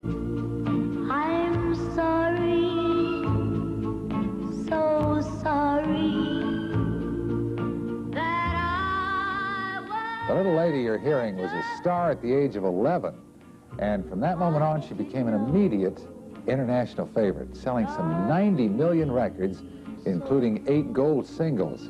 I'm sorry, so sorry that I was... The little lady you're hearing was a star at the age of 11, and from that moment on, she became an immediate international favorite, selling some 90 million records, including 8 gold singles.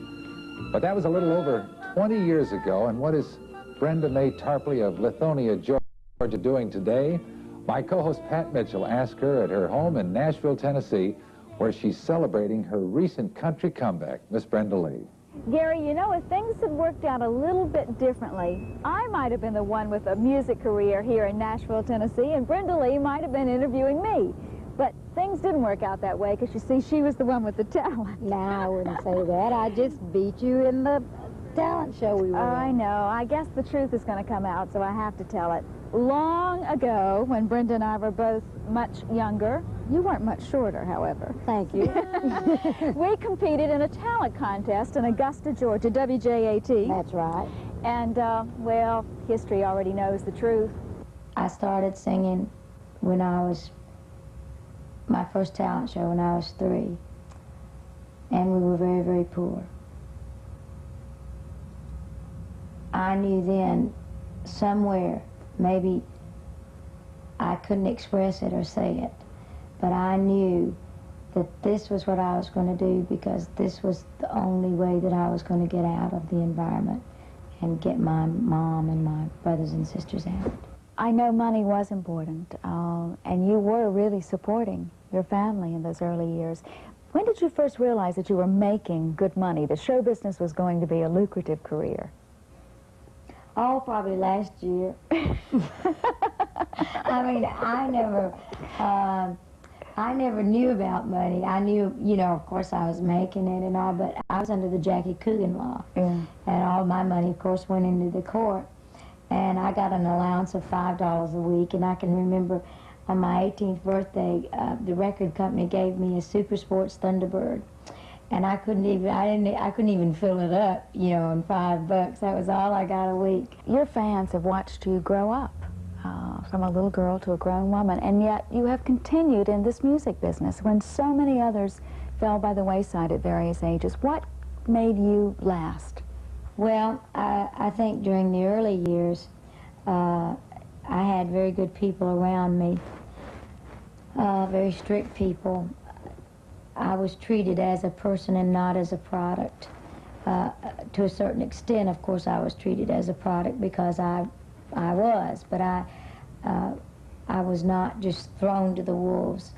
But that was a little over 20 years ago, and what is Brenda Mae Tarpley of Lithonia, Georgia doing today? My co-host Pat Mitchell asked her at her home in Nashville, Tennessee, where she's celebrating her recent country comeback. Miss Brenda Lee. Gary, you know, if things had worked out a little bit differently, I might have been the one with a music career here in Nashville, Tennessee, and Brenda Lee might have been interviewing me. But things didn't work out that way, because you see, she was the one with the talent. No, I wouldn't say that. I just beat you in the talent show we were in. I know. I guess the truth is going to come out, so I have to tell it. Long ago, when Brenda and I were both much younger, you weren't much shorter, however. Thank you. We competed in a talent contest in Augusta, Georgia, WJAT. That's right. And, well, history already knows the truth. I started singing when I was, my first talent show when I was 3. And we were very, very poor. I knew then, somewhere, maybe I couldn't express it or say it, but I knew that this was what I was going to do, because this was the only way that I was going to get out of the environment and get my mom and my brothers and sisters out. I know money was important, and you were really supporting your family in those early years. When did you first realize that you were making good money, that show business was going to be a lucrative career? Oh, probably last year. I mean, I never knew about money. I knew, you know, of course I was making it and all, but I was under the Jackie Coogan law. Yeah. And all my money, of course, went into the court. And I got an allowance of $5 a week, and I can remember on my 18th birthday, the record company gave me a Super Sports Thunderbird. And I couldn't even fill it up, you know, on $5. That was all I got a week. Your fans have watched you grow up from a little girl to a grown woman, and yet you have continued in this music business when so many others fell by the wayside at various ages. What made you last? Well, I think during the early years, I had very good people around me, very strict people. I was treated as a person and not as a product. To a certain extent, of course, I was treated as a product because I was, but I was not just thrown to the wolves.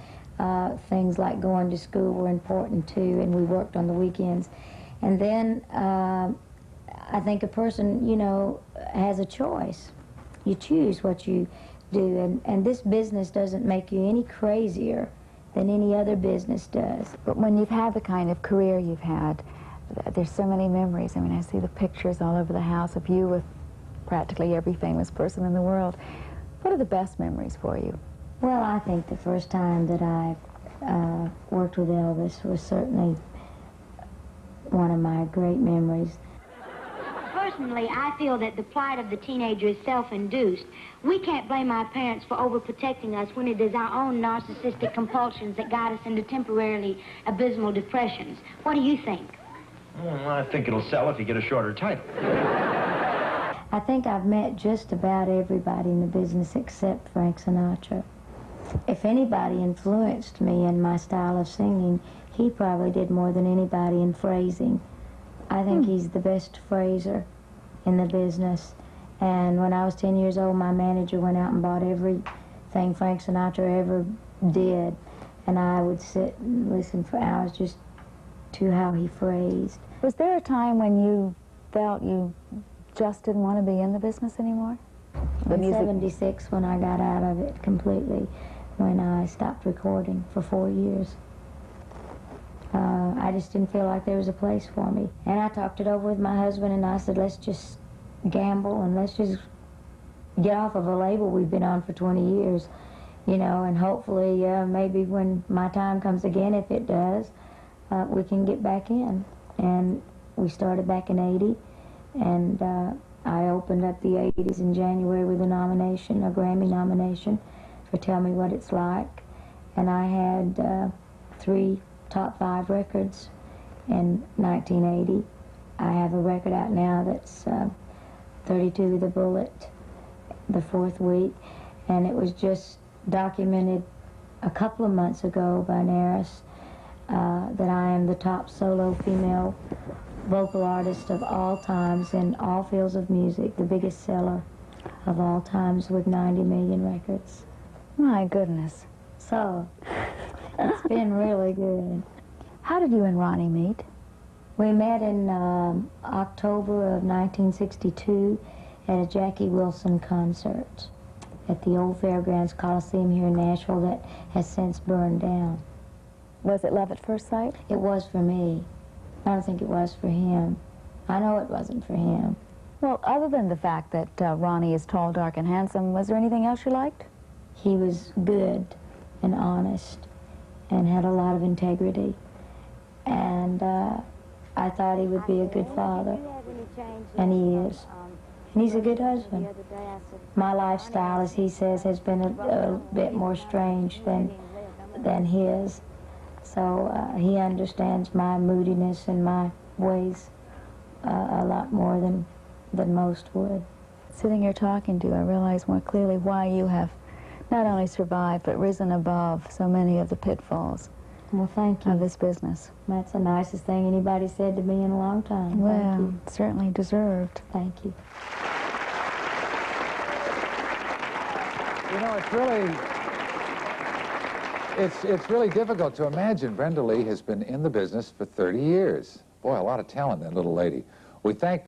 Things like going to school were important too, and we worked on the weekends. And then I think a person, you know, has a choice. You choose what you do, and this business doesn't make you any crazier than any other business does. But when you've had the kind of career you've had, there's so many memories. I mean, I see the pictures all over the house of you with practically every famous person in the world. What are the best memories for you? Well, I think the first time that I worked with Elvis was certainly one of my great memories. Personally, I feel that the plight of the teenager is self-induced. We can't blame our parents for overprotecting us when it is our own narcissistic compulsions that guide us into temporarily abysmal depressions. What do you think? Well, I think it'll sell if you get a shorter title. I think I've met just about everybody in the business except Frank Sinatra. If anybody influenced me in my style of singing, he probably did more than anybody in phrasing. I think he's the best phraser in the business. And when I was 10 years old, my manager went out and bought everything Frank Sinatra ever did. And I would sit and listen for hours just to how he phrased. Was there a time when you felt you just didn't want to be in the business anymore? In 76, when I got out of it completely, when I stopped recording for 4 years. I just didn't feel like there was a place for me. And I talked it over with my husband, and I said, let's just gamble and let's just get off of a label we've been on for 20 years, you know, and hopefully maybe when my time comes again, if it does, we can get back in. And we started back in 80, and I opened up the 80s in January with a nomination, a Grammy nomination, for Tell Me What It's Like. And I had 3 top 5 records in 1980. I have a record out now that's 32 with a Bullet, the 4th week, and it was just documented a couple of months ago by Naris that I am the top solo female vocal artist of all times in all fields of music, the biggest seller of all times with 90 million records. My goodness. So, it's been really good. How did you and Ronnie meet? We met in October of 1962 at a Jackie Wilson concert at the old Fairgrounds Coliseum here in Nashville that has since burned down. Was it love at first sight? It was for me. I don't think it was for him. I know it wasn't for him. Well, other than the fact that Ronnie is tall, dark, and handsome, was there anything else you liked? He was good and honest and had a lot of integrity. And I thought he would be a good father. And he is. And he's a good husband. My lifestyle, as he says, has been a bit more strange than his. So he understands my moodiness and my ways a lot more than most would. Sitting here talking to you, I realize more clearly why you have not only survived, but risen above so many of the pitfalls Well, thank you. of this business. That's the nicest thing anybody said to me in a long time. Well, Thank you. certainly deserved. Thank you. You know, it's really difficult to imagine. Brenda Lee has been in the business for 30 years. Boy, a lot of talent, that little lady. We thank